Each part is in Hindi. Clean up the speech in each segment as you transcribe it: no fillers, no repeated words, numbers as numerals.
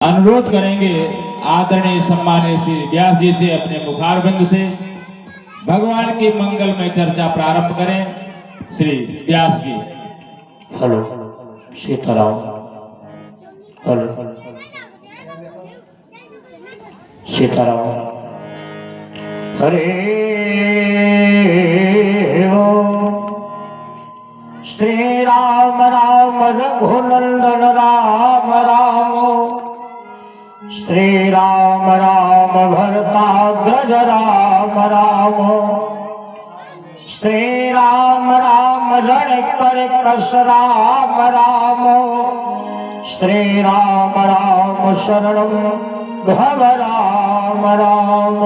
अनुरोध करेंगे आदरणीय सम्मानीय श्री व्यास जी से अपने मुखारबिंद से भगवान की मंगलमय चर्चा प्रारंभ करें। श्री व्यास जी। हेलो सीताराम। हेलो सीताराम। हरे श्री राम राम रघुनंदन राम राम, श्री राम राम भरताग्रज राम राम, श्री राम राम रण कर कस राम राम, श्री राम राम शरणं भव राम राम।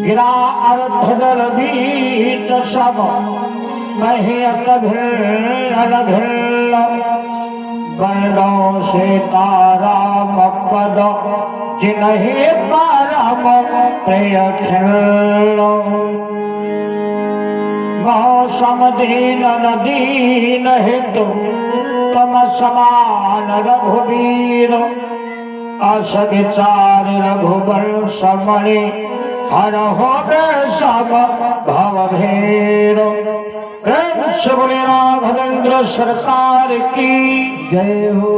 गिरा अर्थ जल बीच सब महियत भिन्न भिन्न, बंदों से ताराम पद जिन्हि परम प्रिय खिल्लो। मौसम दीन दीन हितु तम समान रघुवीर, अस विचार रघुवंश मणि हर हो सब भव भेर। बोले राघवेंद्र सरकार की जय हो।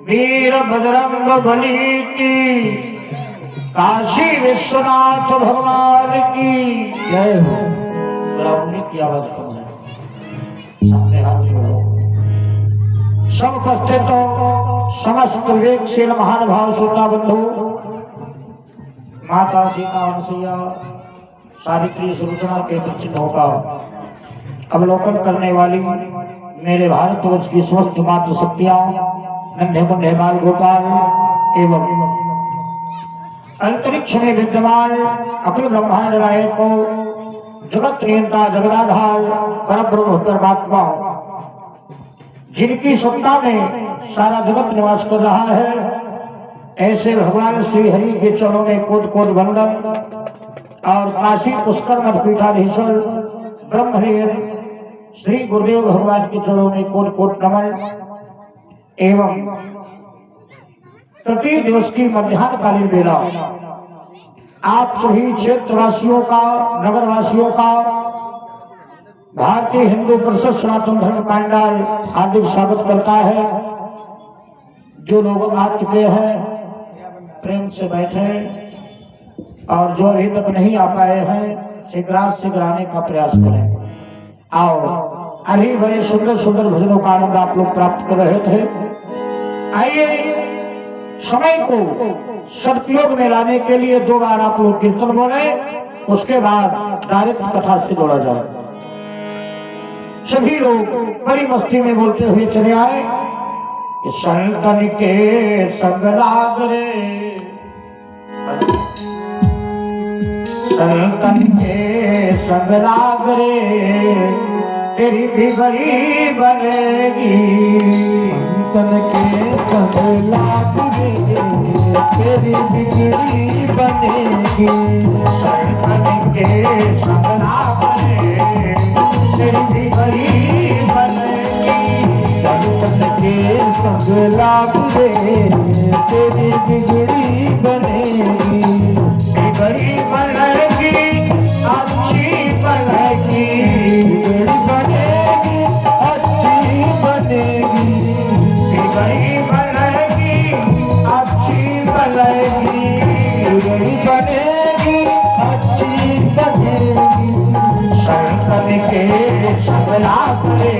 वीर बजरंग बली की, काशी विश्वनाथ भगवान की जय हो। ग्राउंड की आवाज कम है, सामने हाथ जोड़ो। सब उपस्थित समस्त विवेकशील महानुभाव श्रोता बंधु, माता सीता अनुसुईया सावित्री सुलोचना के चिन्हों का अवलोकन करने वाली मेरे भारतवर्ष की समस्त मातृ शक्तियां, नन्हे मुन्ने बाल गोपाल एवं अंतरिक्ष में विद्यमान अखिल ब्रह्मांड नायक को जगत नियंता जगदाधार परब्रह्म परमात्मा, जिनकी सत्ता में सारा जगत निवास कर रहा है, ऐसे भगवान श्री हरि के चरणों में कोट कोट वंदन और काशी पुष्कर मठ पीठाधीश्वर ब्रह्मलीन श्री गुरुदेव भगवान के चरणों में कोट कोट नमन एवं प्रति दिवस की मध्याह्नकालीन बेला आप सभी क्षेत्रवासियों का, नगरवासियों का भारतीय हिंदू परिषद सनातन धर्म पांडाल हार्दिक स्वागत करता है। जो लोग आ चुके हैं प्रेम से बैठे, और जो अभी तक नहीं आ पाए हैं शीघ्र आने का प्रयास करें। आओ, अभी बड़े सुंदर सुंदर भजनों का आनंद आप लोग प्राप्त कर रहे थे। आइए समय को सदुपयोग में लाने के लिए दो बार आप लोग कीर्तन बोले, उसके बाद डायरेक्ट कथा से जोड़ा जाए। सभी लोग बड़ी मस्ती में बोलते हुए चले आए। संतन के संग लाग रे, संतन के संग लाग रे, तेरी भी बड़ी बनेगी। संतन के संग लाग रे, तेरी बिगड़ी बनेगी। संतन के संग लाग रे, तेरी भी बड़ी बनेगी। संतन के संग लाग रे, तेरी बिगड़ी बनेगी। बिगड़ी बनेगी, अच्छी बनेगी। बिगड़ी बनेगी, अच्छी बनेगी। बिगड़ी बनेगी, अच्छी बनेगी। बिगड़ी बनेगी, अच्छी बनेगी। संतन के संग लाग रे,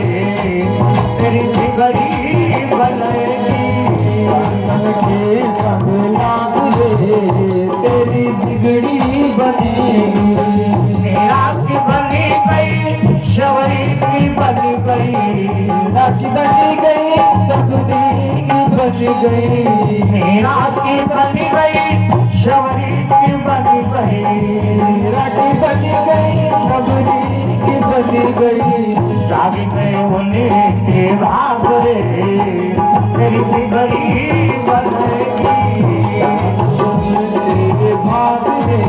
तेरी बिगड़ी बनेगी। संतन के संग लाग रे, तेरी बिगड़ी बनेगी। मेरा की बनी गई, शवरी की बनी गई। राखी बनी गई, सबरी की बनी गई। मेरा की बनी गई, शवरी की बनी गई। राखी बनी गई, सबरी की बनी गई। जाग गए उन्हें के भाग रे, तेरी बिगड़ी बनेगी। तेरे भाग रे,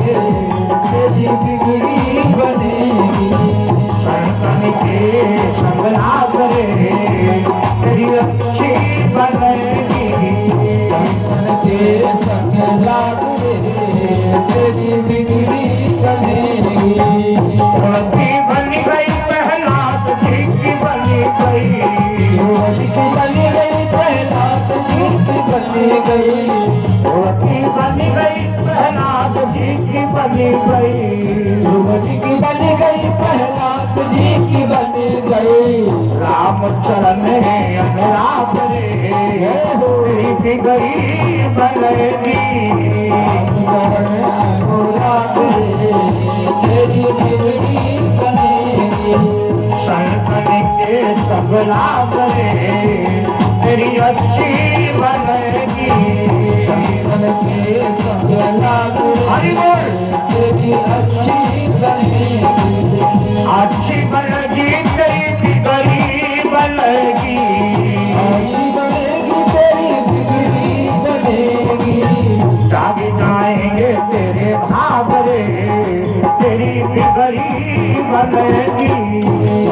तेरी बिगड़ी बनेगी। संतन के संग लाग रे, तेरी अच्छी बनेगी। गई की बनी गई प्रहलाद जी की बनी गई ध्रुवजी की बन गई प्रहलाद जी की बन गई रामचरण अनुराग रे तेरी बिगड़ी बनेगी अनुराग रे तेरी बिगड़ी बनेगी संतन के सब लाभ रे तेरी अच्छी बनेगी संतन के संग लाग हरि बोल तेरी अच्छी बनेगी अच्छी बनेगी तेरी बिगड़ी बनेगी अच्छी बनेगी तेरी बिगड़ी बनेगी जाग जाएंगे तेरे भाग रे तेरी बिगड़ी बनेगी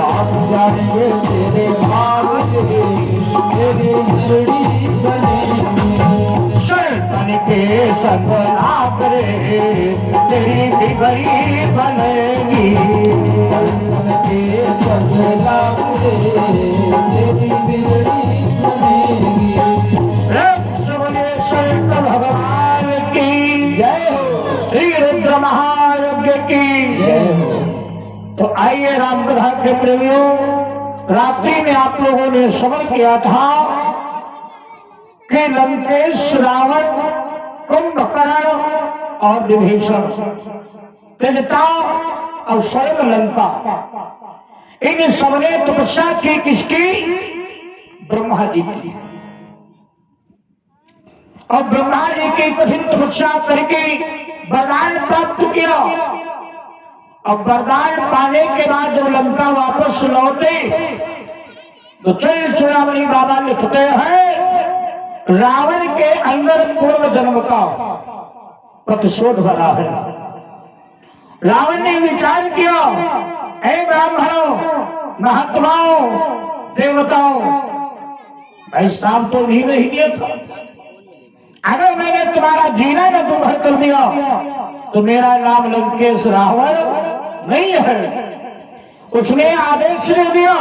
आप जाएंगे तेरे भाग रे तेरी बिगड़ी बनेगी शैतान के संग लाग रे तेरी बिगड़ी बनेगी संतन के संग लाग रे तेरी बिगड़ी बनेगी बोले शंकर भगवान की जय हो श्री रुद्र महायज्ञ की जय हो तो आइए रामकथा के प्रेमियों, रात्रि में आप लोगों ने श्रवण किया था कि लंकेश, रावण, कुंभकर्ण और विभीषण त्यजता और स्वयं लंका, इन सबने तपस्या की किसकी? ब्रह्मा जी की। और ब्रह्मा जी की कठिन तपस्या करके वरदान प्राप्त किया। अब वरदान पाने के बाद जब लंका वापस लौटे तो चल चूड़ामणि बाबा लिखते हैं रावण के अंदर पूर्व जन्म का प्रतिशोध भरा है। रावण ने विचार किया, हे ब्राह्मणों, महात्माओं, देवताओं, भाई साहब तो भी नहीं दिया था, अगर मैंने तुम्हारा जीना न दुर्भर कर दिया तो मेरा नाम लंकेश रावण नहीं है। उसने आदेश दे दिया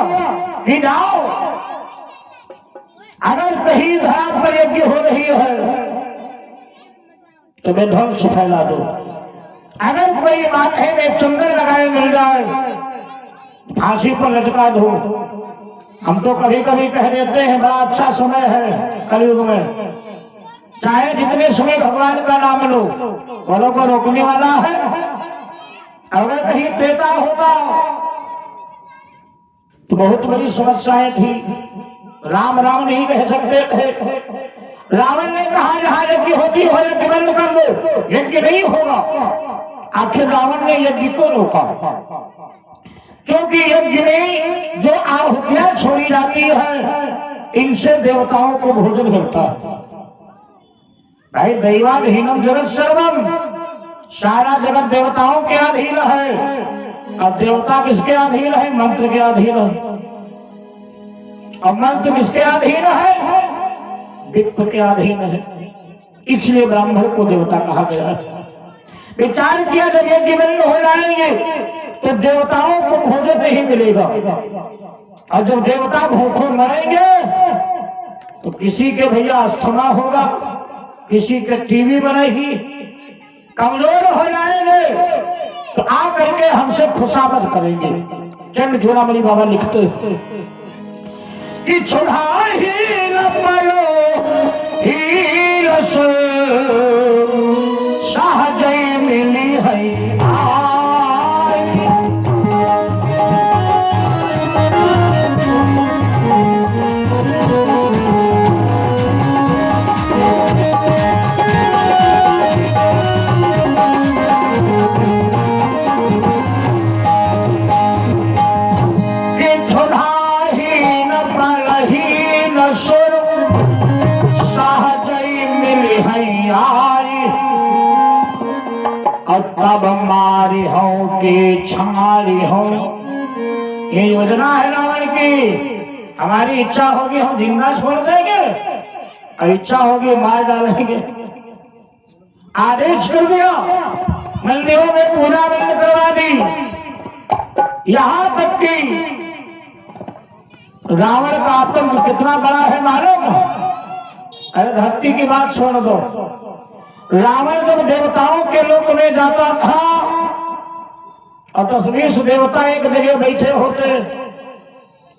कि जाओ, अगर कहीं धरा पर यज्ञ हो रही है तो मैं ध्वंस फैला दो, अगर कोई माथे में चंदन लगाए मिल जाए फांसी पर लटका दो। हम तो कभी कभी कह देते हैं बड़ा अच्छा समय है कलयुग में, चाहे जितने समय भगवान का नाम लो, बोलो को रोकने वाला है। अगर कहीं त्रेता होता तो बहुत बड़ी समस्याएं थी, राम राम नहीं कह सकते थे। रावण ने कहा जहां यज्ञ होती हो यज्ञ बंद कर दो, यज्ञ नहीं होगा। आखिर रावण ने यज्ञ को रोका क्योंकि यज्ञ में जो आहुतियां छोड़ी जाती है इनसे देवताओं को भोजन मिलता है। भाई दैवाधीनम जगत सर्वम, सारा जगत देवताओं के अधीन है। अब देवता किसके अधीन है? मंत्र के अधीन है। अब मंत्र किसके अधीन है? विप्र के अधीन है। इसलिए ब्राह्मण को देवता कहा गया है। विचार किया जब यज्ञ बंद हो जाएंगे तो देवताओं को भोजन नहीं मिलेगा, और जब देवता भूखों मरेंगे तो किसी के भैया अस्थमा होगा, किसी के टीवी बनेगी, कमजोर हो जाएंगे तो आ करके हमसे खुशामद करेंगे। चंद चूड़ामणि बाबा लिखते हैं कि छुड़ा ही न पलो ही रस सहजय मिली है तब मारी हो के छारी हो। ये योजना है रावण की। हमारी इच्छा होगी हम जिंदा छोड़ देंगे, और इच्छा होगी मार डालेंगे। आदेश कर दिया, मंदिरों में पूजा बंद करवा दी। यहां तक कि रावण का आतंक कितना बड़ा है मालूम? अरे धरती की बात छोड़ दो, रावण जब देवताओं के लोक में जाता था और 10-20 देवता एक जगह बैठे होते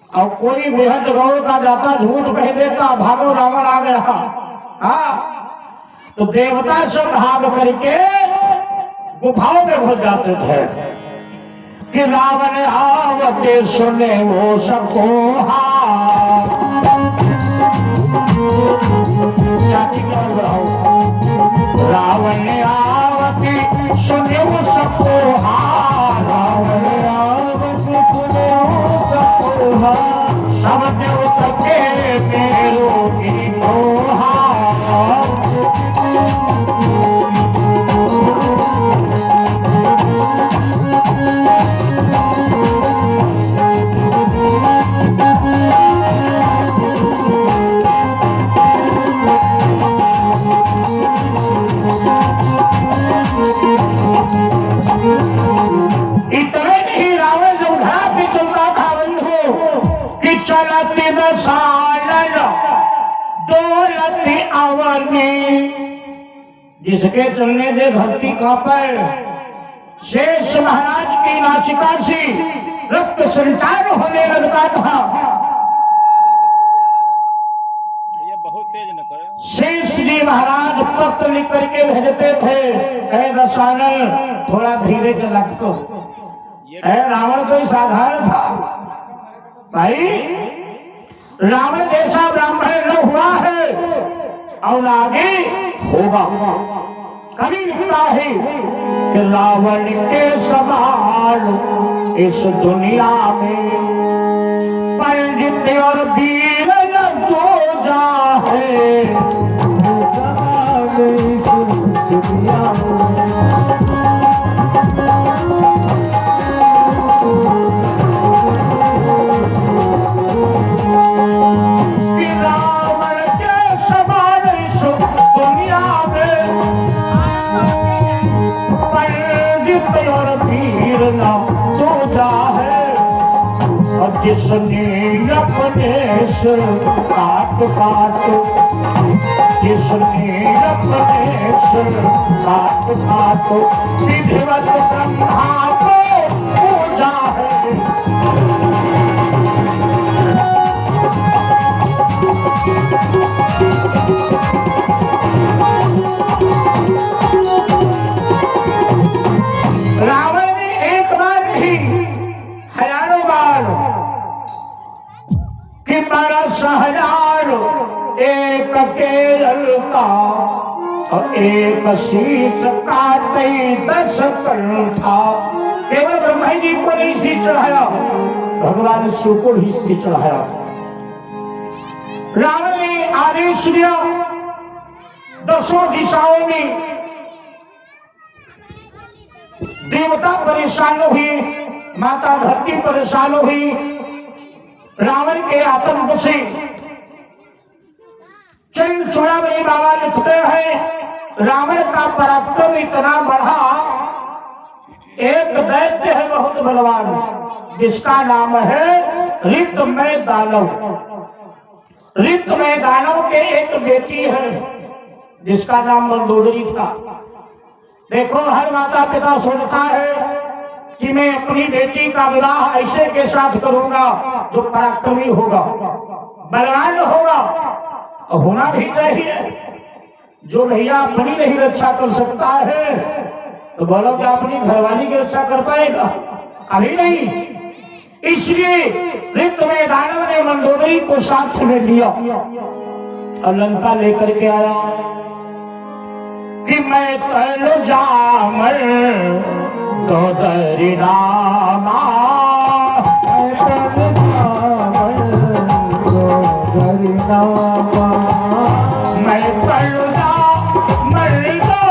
और कोई बेहद गौर का जाता झूठ कह देता, भागो रावण आ गया। हाँ, तो देवता सब भाग करके गुफाओं में घुस जाते थे कि रावण आवते सुने वो सबको रावण आवती सुने वो सबको रावण आवती सुने वो सबको सब देवता के मेरो की चलती बसालन दौलती अवनी, जिसके चलने से धरती कांपे। शेष महाराज की नासिका से रक्त संचार होने लगता था। ये बहुत तेज न करे। शेष जी महाराज पत्र लिख करके भेजते थे, कहे दशानन थोड़ा धीरे चला तो। रावण कोई साधारण था भाई, रावण जैसा ब्राह्मण न हुआ है और आगे होगा। कभी लिखता है कि रावण के समान इस दुनिया में पंडित और वीर न दो जा है। जिसने अपने से काट काट, जिसने अपने से काट काट विधिवत ब्रह्मा को पूजा है। रावण ने एक बार नहीं हजारों बार कि बड़ा सहजार एक केरल का और एक शीश काटे 10 था। केवल ब्रह्मा जी को नहीं शीश चढ़ाया, भगवान शिव को ही शीश चढ़ाया। रावण ने आदेश दिया 10 दिशाओं में देवता परेशान हुई, माता धरती परेशान हुई। रावण के आतंक से चंद चूड़ामणि बाबा लिखते हैं, रावण का पराक्रम इतना बढ़ा, एक दैत्य है बहुत बलवान, जिसका नाम है ऋतमय दानव। ऋतमय दानव के एक बेटी है जिसका नाम मंदोदरी था। देखो, हर माता पिता सोचता है कि मैं अपनी बेटी का विवाह ऐसे के साथ करूंगा जो पराक्रमी होगा, बलवान होगा, होना भी चाहिए। जो भैया अपनी नहीं रक्षा कर सकता है तो बोलो क्या अपनी घरवाली की रक्षा कर पाएगा? कभी नहीं। इसलिए ऋतमय दानव ने मंदोदरी को साथ में लिया और लंका लेकर के आया कि मैं तल जामर तो दरी रामा, तल जामर तो दरी रामा, मैं तल जामर तो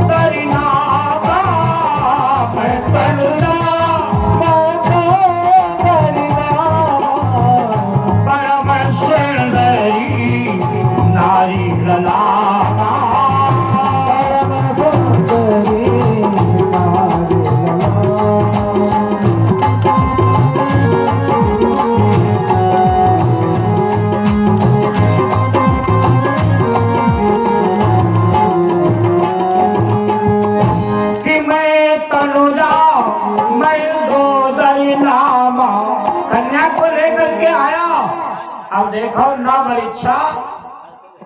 दरी रामा, मैं तल जामर तो दरी रामा, परम सुंदरी नारी ललामा,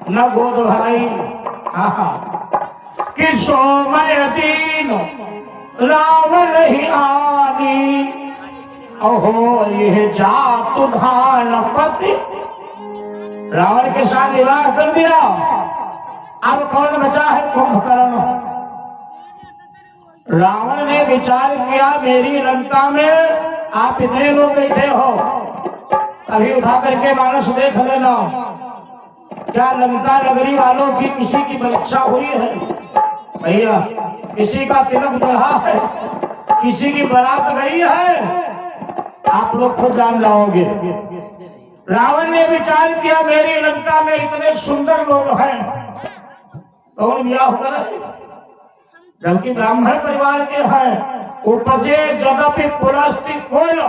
न गोद भराई। कि सोमय दीन रावण ही आनी, अहो ये जातु घानपति। रावण के साथ विवाह कर दिया। अब कौन बचा है? कुंभकर्ण। रावण ने विचार किया मेरी लंका में आप इतने लोग बैठे हो, कभी उठा करके मानस देख लेना, क्या लंका नगरी वालों की किसी की परीक्षा हुई है? भैया किसी का तिलक चढ़ा है, किसी की बारात गई है, आप लोग खुद जान जाओगे। रावण ने विचार किया मेरी लंका में इतने सुंदर लोग हैं, कौन ब्याह करे? जबकि ब्राह्मण परिवार के हैं। उपजे जगपि पुलस्ति कुल,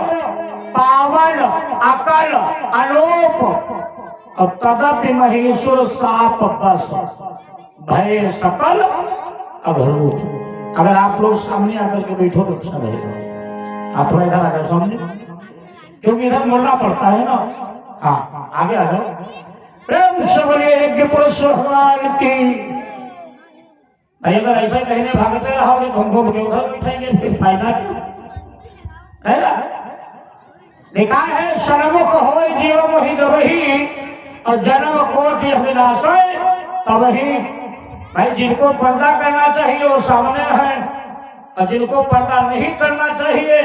पावन अकल अनूप, और तदपि महेश्वर साप बस, भय सकल अभरूप। अगर आप लोग सामने आकर के बैठो तो अच्छा रहेगा। आप थोड़ा इधर आ जाओ सामने, क्योंकि इधर मुड़ना पड़ता है ना। हाँ आगे आ जाओ। प्रेम से बोलिए यज्ञ पुरुष भगवान की। भाई अगर ऐसा कहने भागते रहोगे तो हमको उधर बैठेंगे, फिर फायदा क्या है ना? लिखा है सन्मुख हो जीव मोहि जबहि, और जन्म कोटि अविनाश तब ही। भाई जिनको पर्दा करना चाहिए वो सामने है, और जिनको पर्दा नहीं करना चाहिए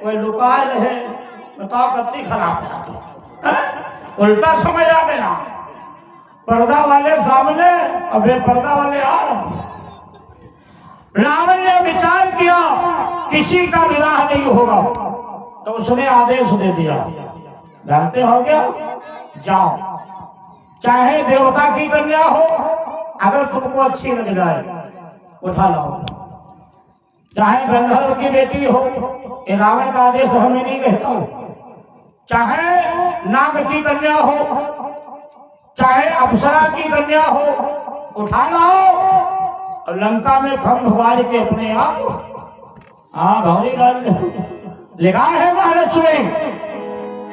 वो लुका रहे। बताओ कितनी खराब बात है। उल्टा समझ आ गया, पर्दा वाले सामने और बेपर्दा वाले आ रहे। रावण ने विचार किया किसी का विवाह नहीं होगा, तो उसने आदेश दे दिया, जानते हो क्या, जाओ चाहे देवता की कन्या हो, अगर तुमको अच्छी लग जाए उठा लाओ, चाहे गंधर्व की बेटी हो, ये रावण का आदेश हमें नहीं कहता हूं, चाहे नाग की कन्या हो, चाहे अप्सरा की कन्या हो, उठा लाओ और लंका में खंभ बार के अपने आप भौरी डाल लिखा है महालक्ष्मी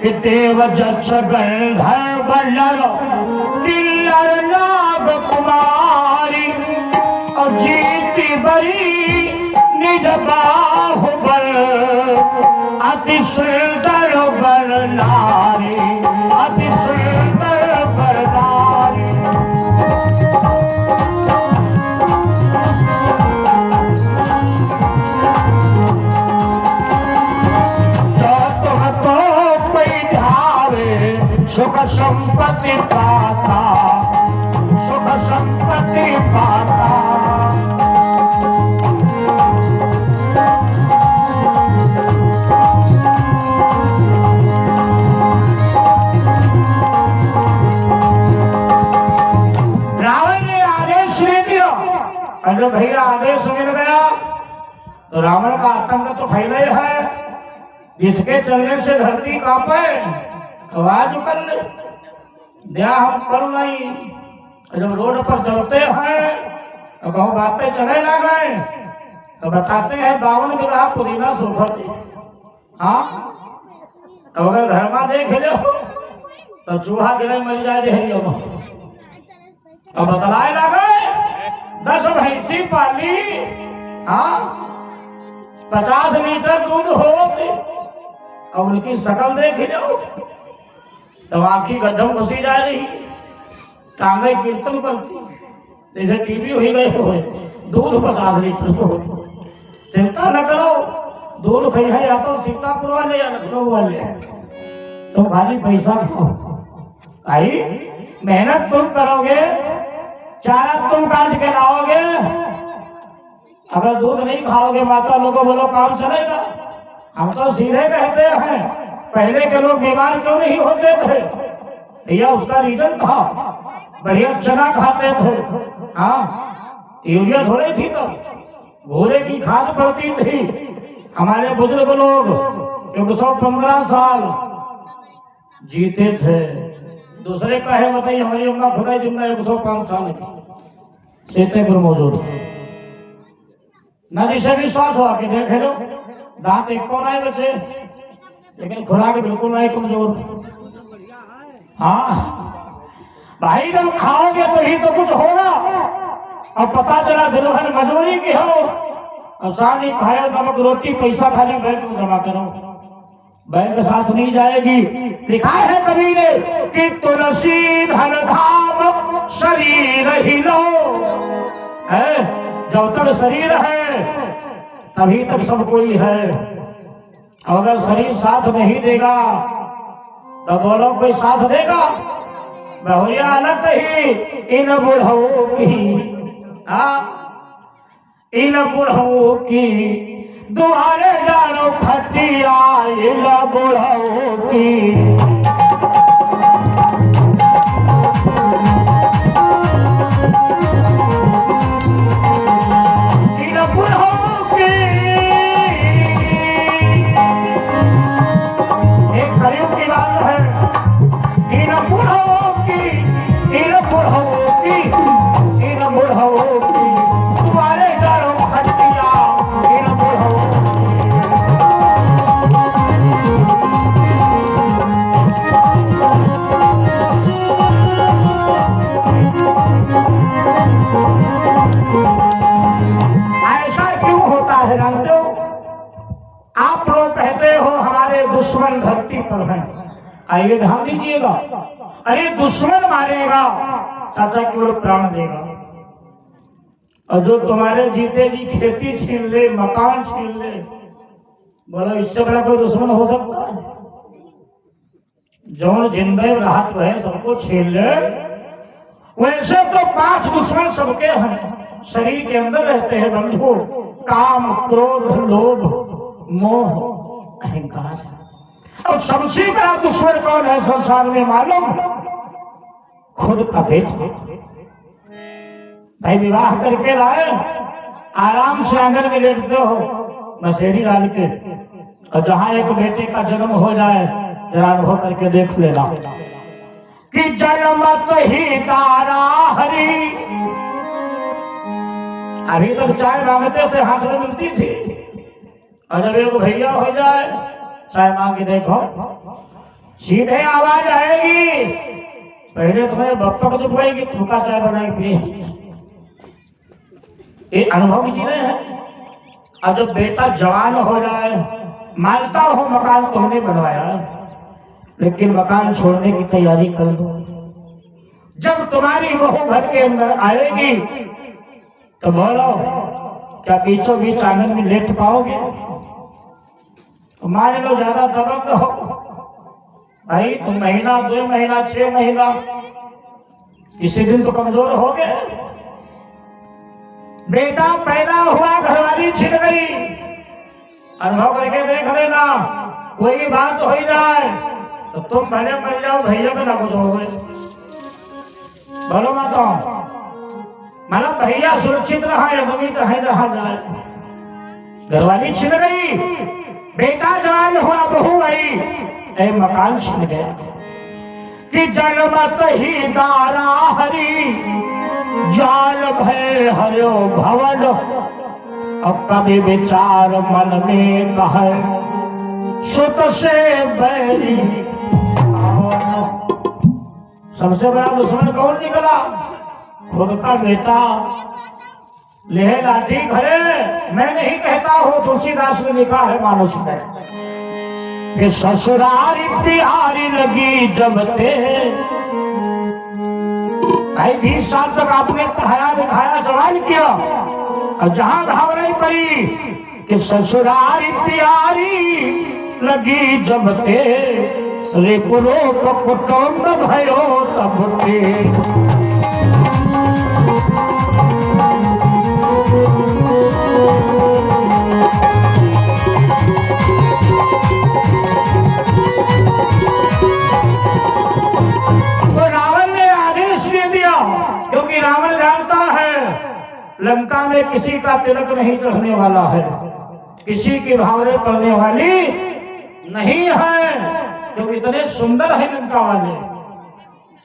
कि देव जक्ष गंधर्व नर किन्नर नाग कुमारी, और जीती बड़ी निज बाहुबल, अति सुंदर बर नारी, अति सुंदर बर नारी। सुख संपत्ति पाता, सुख संपत्ति पाता। रावण ने आदेश दे दिया, और जब भैया आदेश मिल गया तो रावण का आतंक तो फैला है, जिसके चलने से धरती कांपे, आवाज कर ले दिया हम कर नहीं। जब रोड पर चलते हैं तो कहूँ बातें चले ना गए तो बताते हैं 52 बीघा पुदीना सूखा थे। हाँ तो अगर घर में देख लो तो चूहा गिरे मर जाए। अब बतलाए लगे 10 भैंसी पाली, हाँ 50 लीटर दूध होते, और उनकी शकल देख लो तो आंखी गड्ढम घुसी जा रही, टांगे कीर्तन करती, जैसे टीवी हो गए हो, दूध 50 लीटर हो। चिंता न करो, दूध कहीं है या तो सीतापुर वाले या लखनऊ वाले, तुम खाली पैसा खाओ। आई मेहनत तुम करोगे, चारा तुम काट के लाओगे, अगर दूध नहीं खाओगे माता लोगों बोलो काम चलेगा। हम तो सीधे कहते हैं पहले के लोग बीमार क्यों नहीं होते थे भैया, उसका रीजन था बढ़िया चना खाते थे। हाँ यूरिया थोड़ी थी, तो घोड़े की खाद पड़ती थी। हमारे बुजुर्ग लोग 115 साल जीते थे। दूसरे का है बताइए, हमारी अम्मा खुदा जिंदा 105 साल की सीते पर मौजूद नदी से विश्वास हो आके देख लो, दांत एक को नहीं बचे, लेकिन खुराक बिल्कुल नहीं कमजोर। हाँ भाई जब खाओगे तभी तो कुछ होगा। अब पता चला दिन भर मजदूरी की हो, आसानी खाए नमक रोटी, पैसा खाली बैंक में जमा करो, बैंक साथ नहीं जाएगी। लिखा है कवि ने कि तुलसी धन धाम शरीर ही लो, है जब तक शरीर है तभी तक सब कोई है। अगर शरीर साथ नहीं देगा तो बोलो कोई साथ देगा। बहुरिया अलग ही इन बुढ़ऊ की, इन बुढ़ऊ की दुआरे डालो खटिया, इन बुढ़ऊ की। इन बुढ़ऊ की एक करीब की बात है। इन बुढ़ऊ की, इन बुढ़ऊ की, इन बुढ़ऊ की दुआरे डालो खटिया, इन बुढ़ऊ। ऐसा क्यों होता है जानते हो? आप लोग कहते हो हमारे दुश्मन धरती पर हैं, आइए ध्यान दीजिएगा। अरे दुश्मन मारेगा चाचा की ओर प्राण देगा, और जो तुम्हारे जीते जी खेती छीन ले, मकान छीन ले, बोलो इससे बड़ा कोई दुश्मन हो सकता है? जो जिंदगी राहत है सबको छीन ले, वैसे तो 5 दुश्मन सबके हैं, शरीर के अंदर रहते हैं बंधु। काम, क्रोध, लोभ, मोह, अहंकार। और सबसे बड़ा दुश्मन कौन है संसार में मालूम? खुद का बेटा। भाई विवाह करके लाए, आराम से आंगन में लेटते हो मसेरी डाल के, और जहां एक बेटे का जन्म हो जाए जरा अनुभव करके देख लेना कि जन्मत ही तारा हरी। अभी तक चाय मांगते थे हाथ में मिलती थी, और जब एक भैया हो जाए चाय मांग के देखो सीधे आवाज आएगी, पहले तुम्हें बप्पा को चुपवाएगी, तुमका चाय बनाई पिए। ये अनुभव की चीजें हैं। और जब बेटा जवान हो जाए, मानता हो मकान तुमने बनवाया, लेकिन मकान छोड़ने की तैयारी कर लो। जब तुम्हारी बहू घर के अंदर आएगी तो बोलो क्या बीचों बीच आंगन में लेट पाओगे? तो मान लो ज्यादा दबंग हो भाई, तुम महीना, 2 महीना, 6 महीना, किसी दिन तो कमजोर हो गए। बेटा पैदा हुआ, घरवाली छिन गई, अनुभव करके देख लेना। कोई बात हो ही जाए तो तुम भले मर जाओ, भैया को ना कुछ हो गए। बोलो माता, मतलब भैया सुरक्षित रहा या तुम चाहे जहां जाए। घरवाली छिन गई, बेटा जवान हुआ, बहू आई, ए मकान छिन गया। कि जन्मत ही दारा हरी, जाल भय हरो भवन। अब कभी विचार मन में कहे, सुत से बैरी। सबसे बड़ा दुश्मन कौन निकला? खुद का बेटा। ले लाठी घरे, मैं नहीं कहता हूं, तुलसीदास ने लिखा है मानुष में कि ससुरारी प्यारी लगी जब ते। भाई 20 साल तक आपने पढ़ाया लिखाया, जवान किया, और जहां भाव नहीं पड़ी कि ससुरारी प्यारी लगी जब ते, रे पुरो तो कुटुंब भयो तब ते। तो रावण ने आदेश दे दिया, क्योंकि रावण जानता है लंका में किसी का तिलक नहीं चढ़ने वाला है, किसी की भावने पड़ने वाली नहीं है, क्योंकि इतने सुंदर है लंका वाले।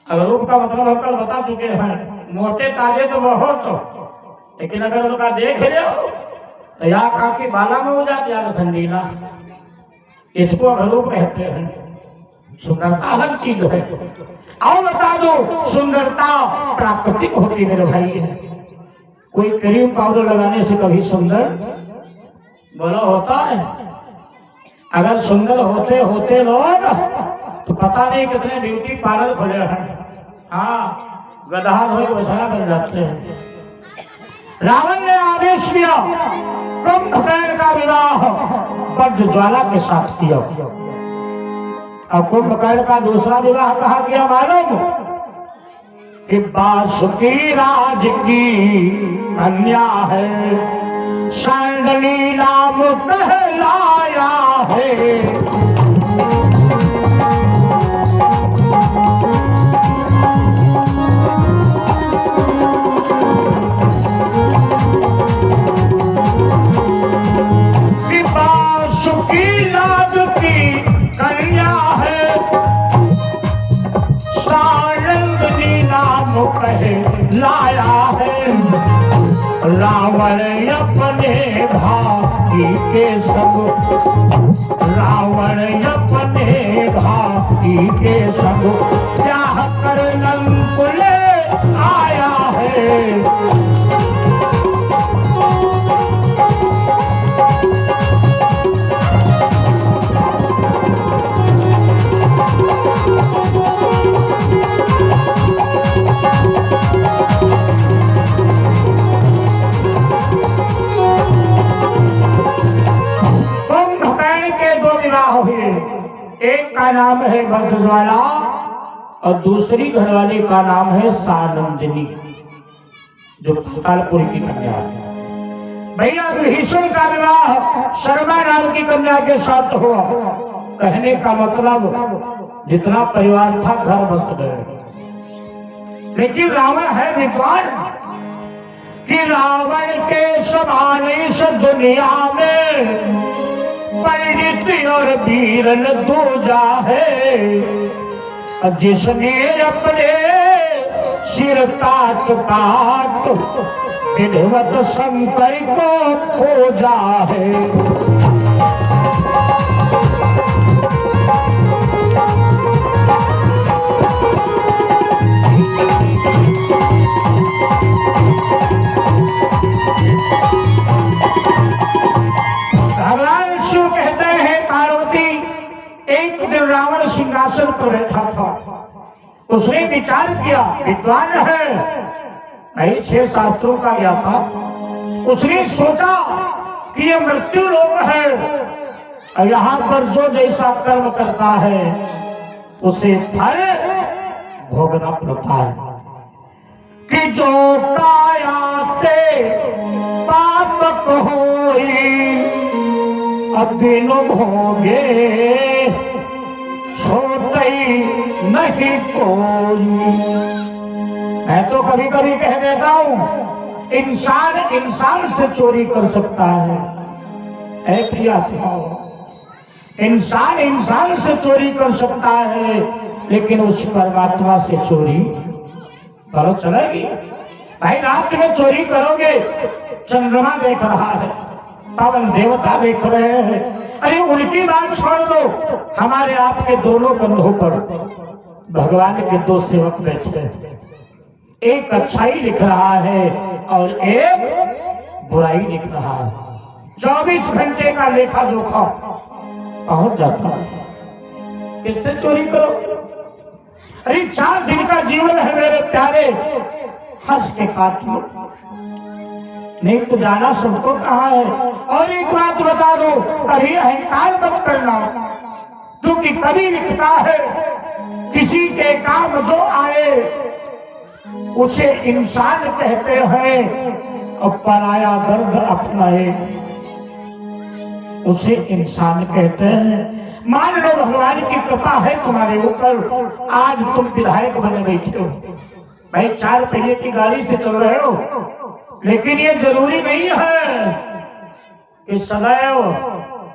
अगर रूप का मतलब हम कल बता चुके हैं, मोटे ताजे तो बहुत, लेकिन अगर उनका देख लो तो या काकी बाला में हो जाती, या संडीला, इसको अघरूप कहते हैं। सुंदरता अलग चीज है। और बता दो, सुंदरता प्राकृतिक होती मेरे भाई है। कोई क्रीम पाउडर लगाने से कभी सुंदर बोलो होता है? अगर सुंदर होते होते लोग तो पता नहीं कितने ब्यूटी पार्लर खुले हैं। हाँ, गधा लोग वैसा बन जाते हैं। रावण ने आदेश किया कुंभकर्ण का विवाह वज्र ज्वाला के साथ किया। और कुंभकर्ण का दूसरा विवाह कहा गया मालूम? कि बासुकी राज की कन्या है, सांडली नाम कहलाया है। लाया है रावण अपने भाई के संग, रावण अपने भाई के संग ब्याह कर लंकुल आया है। एक का नाम है वज्रज्वाला और दूसरी घरवाली का नाम है सानंदिनी, जो पातालपुर की कन्या है। भैया विभीषण का विवाह शर्मा नाम की कन्या के साथ हुआ। कहने का मतलब जितना परिवार था घर बस गए। लेकिन रावण है विद्वान कि रावण के समान इस दुनिया में पंडित और वीरन दूजा है, जिसने अपने सिर काट काट विधिवत शंकर को खोजा है। रावण सिंहासन पर बैठा था। उसने विचार किया, विद्वान है, मैं 6 शास्त्रों का ज्ञाता। उसने सोचा कि ये मृत्यु लोक है और यहाँ पर जो जैसा कर्म करता है उसे फल भोगना पड़ता है। कि जो काया ते पाप होई अधीन भोगे नहीं कोई। मैं तो कभी कभी कह देता हूँ इंसान इंसान से चोरी कर सकता है। ऐ प्रिया था, इंसान इंसान से चोरी कर सकता है, लेकिन उस परमात्मा से चोरी करो चलेगी? भाई रात में चोरी करोगे, चंद्रमा देख रहा है, पवन देवता देख रहे हैं, अरे उनकी बात छोड़ दो, हमारे आपके दोनों कंधों पर भगवान के 2 सेवक बैठे हैं। एक अच्छाई लिख रहा है और एक बुराई लिख रहा है। 24 घंटे का लेखा जोखा पहुंच जाता है। किससे चोरी करो? अरे 4 दिन का जीवन है मेरे प्यारे, हंस के काट लो, नहीं तो जाना सबको कहाँ है। और एक बात बता दो, कभी अहंकार मत करना, क्योंकि कभी लिखता है किसी के काम जो आए उसे इंसान कहते हैं और पराया दर्द अपनाए उसे इंसान कहते हैं। मान लो भगवान की कृपा है तुम्हारे ऊपर, आज तुम विधायक बने बैठे हो, भाई 4 पहिए की गाड़ी से चल रहे हो, लेकिन ये जरूरी नहीं है कि सदैव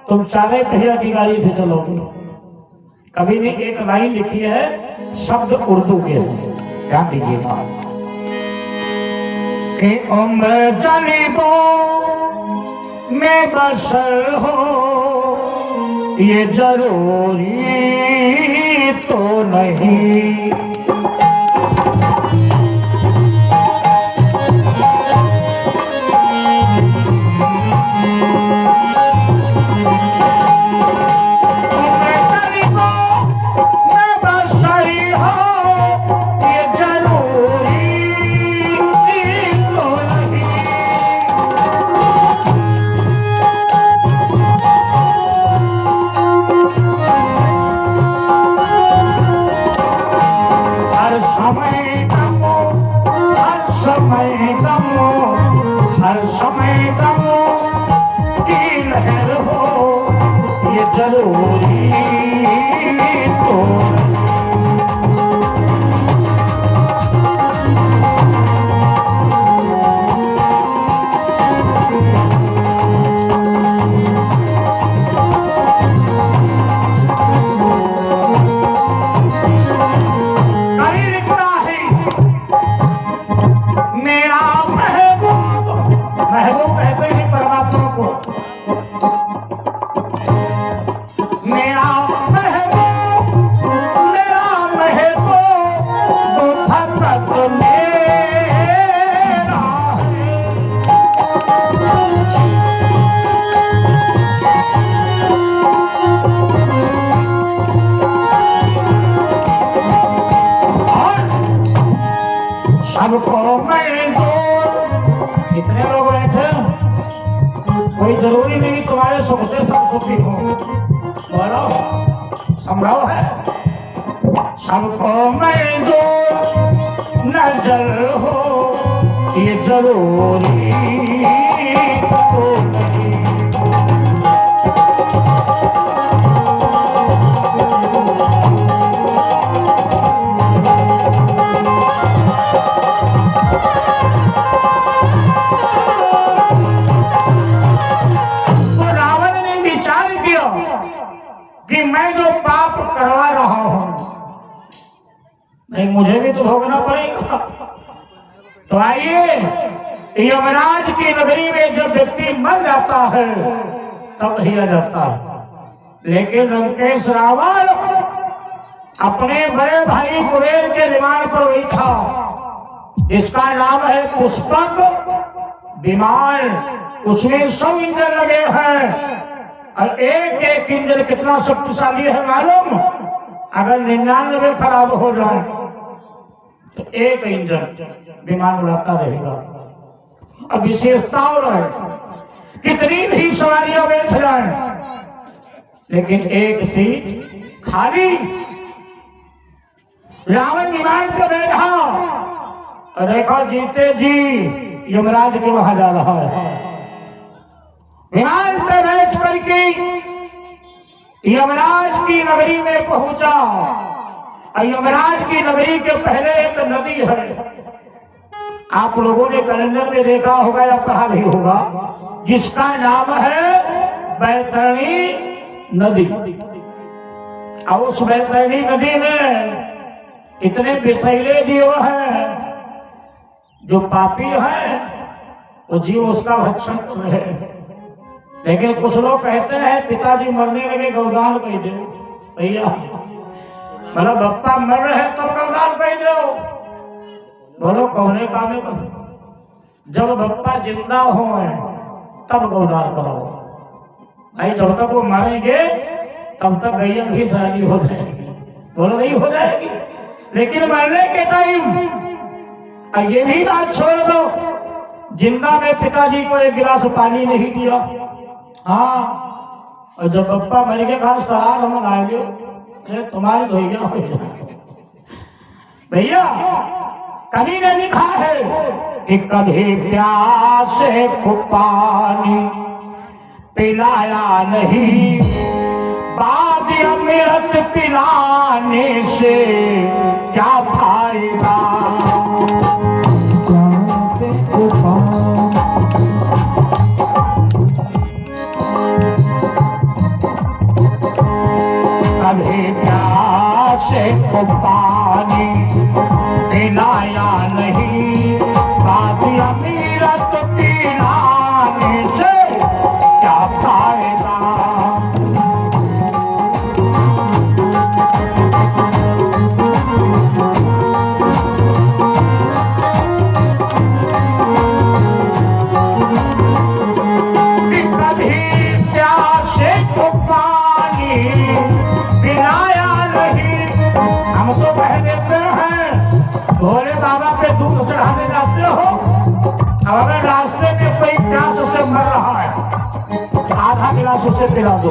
तुम 4 पहिया की गाड़ी से चलोगे। कभी ने एक लाइन लिखी है, शब्द उर्दू के, ध्यान दीजिएगा कि उम्र जलीबो में बसर हो ये जरूरी तो नहीं। हर समय गमो की लहर हो ये जरूरी तो सबको मैं दो। कितने लोग बैठे, कोई जरूरी नहीं तुम्हारे सुख से सब सुखी हो, बोलो संभव है। सबको मैं दो नजर हो ये जरूरी तो नहीं। कि मैं जो पाप करवा रहा हूं नहीं मुझे भी तो भोगना पड़ेगा। तो आइए यमराज की नगरी में जब व्यक्ति मर जाता है तब दिया जाता है। लेकिन लंकेश रावण अपने बड़े भाई कुबेर के विमान पर बैठा जिसका नाम है पुष्पक विमान, उसमें सब इंजन लगे हैं और एक एक इंजन कितना शक्तिशाली है मालूम। अगर 99 खराब हो जाए तो एक इंजन विमान उड़ाता रहेगा। अब विशेषता और है कितनी भी सवारियां बैठ जाए लेकिन एक सीट खाली। रावण विमान पर बैठा और देखो जीते जी यमराज के वहां जा रहा है। विमान पे बैठ करके यमराज की नगरी में पहुंचा और यमराज की नगरी के पहले एक नदी है। आप लोगों ने कैलेंडर में देखा होगा या पढ़ा भी होगा जिसका नाम है बैतरणी नदी। और उस बैतरणी नदी में इतने विषैले जीव हैं जो पापी हैं वो जीव उसका भक्षण कर रहे हैं। लेकिन कुछ लोग कहते हैं पिताजी मरने लगे गौदान कह दो। भैया मतलब बप्पा मर रहे तब गौदान कह दो। बोलो कौने काम में जब बप्पा जिंदा हो तब गौदान करो भाई। जब तक वो मरेंगे तब तक गैया भी शादी हो जाएगी। बोलो नहीं हो जाएगी। लेकिन मरने के टाइम ये भी बात छोड़ दो जिंदा में पिताजी को एक गिलास पानी नहीं दिया। हाँ और जब बप्पा मर के कहा श्राद्ध हम ला लो तुम्हारे धोइया हो जाए। भैया कभी ने लिखा है कि कभी प्यासे को पानी पिलाया नहीं बाद अमृत पिलाने से क्या फायदा। कभी प्यासे को पानी पिलाया नहीं बाद अमृत पिलाने से क्या फायदा। अब अगर रास्ते में कोई प्यास से मर रहा है तो आधा गिलास उसे पिला दो,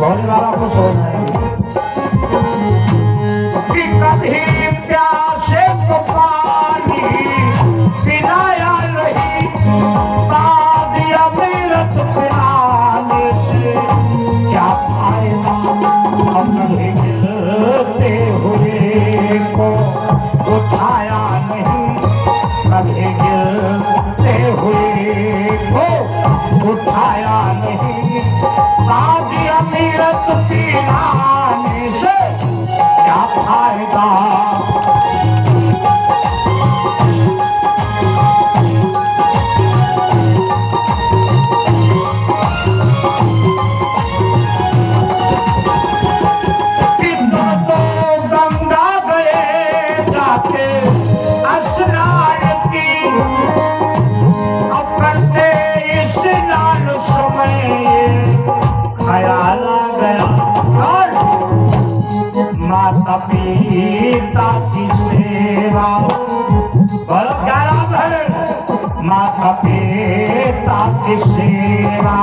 भोले बाबा को सोच जाएंगे कि कभी प्यासे को पानी पिलाया नहीं, बाद अमृत पिलाने से क्या फायदा। कभी गिरते हुए को उठाया नहीं, कभी गिरते हुए को उठाया नहीं, बाद अमृत पिलाने से क्या फायदा। माता पिता की सेवा बड़ा क्या लाभ है, माता पिता की सेवा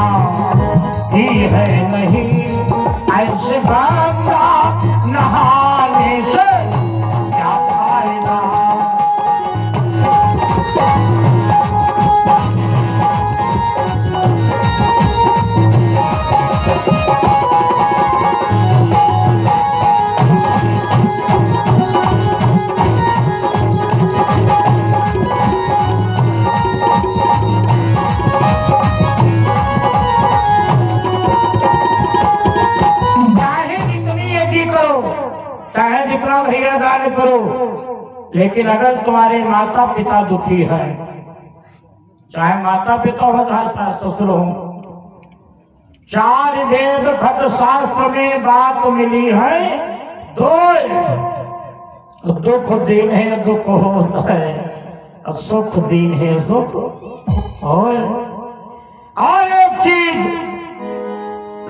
की है नहीं, ऐसे गंगा नहाने से क्या फायदा। चाहे जितना भैया दान करो, लेकिन अगर तुम्हारे माता पिता दुखी है, चाहे माता पिता हो चाहे सास ससुर हो, चार वेद खत शास्त्र में बात मिली है, दो दुख दिन है दुख होता है, सुख दिन है सुख और एक चीज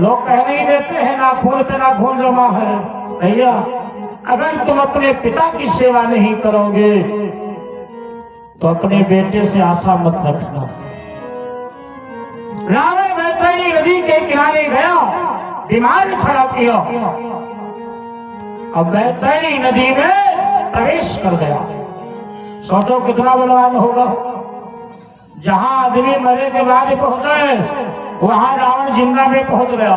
लोग कह नहीं देते हैं नाखून पे नाखून जमा है। भैया अगर तुम अपने पिता की सेवा नहीं करोगे तो अपने बेटे से आशा मत रखना। रावण बैतरणी नदी के किनारे गया, दिमाग खड़ा किया, अब बैतरणी नदी में प्रवेश कर गया। सोचो कितना बलवान होगा। जहां आदमी मरे के बाद पहुंचे वहां रावण जिंदा में पहुंच गया,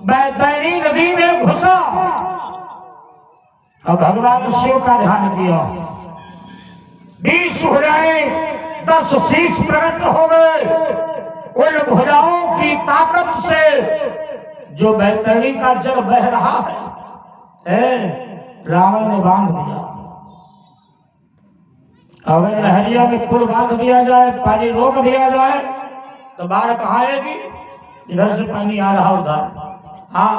बैतरणी नदी में घुसा। अब भगवान शिव का ध्यान किया, 20 भुजाएं 10 शीश प्रकट हो गए। उन भुजाओं की ताकत से जो बैतरणी का जल बह रहा है रावण ने बांध दिया। अगर नहरिया में पुल बांध दिया जाए, पानी रोक दिया जाए तो बाढ़ कहाँ आएगी? इधर से पानी आ रहा उधर, हाँ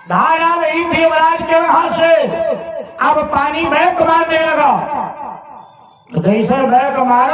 धार आ रही थी यमराज के वहां से, अब पानी बैक मारने लगा। तो जैसे बैक मारा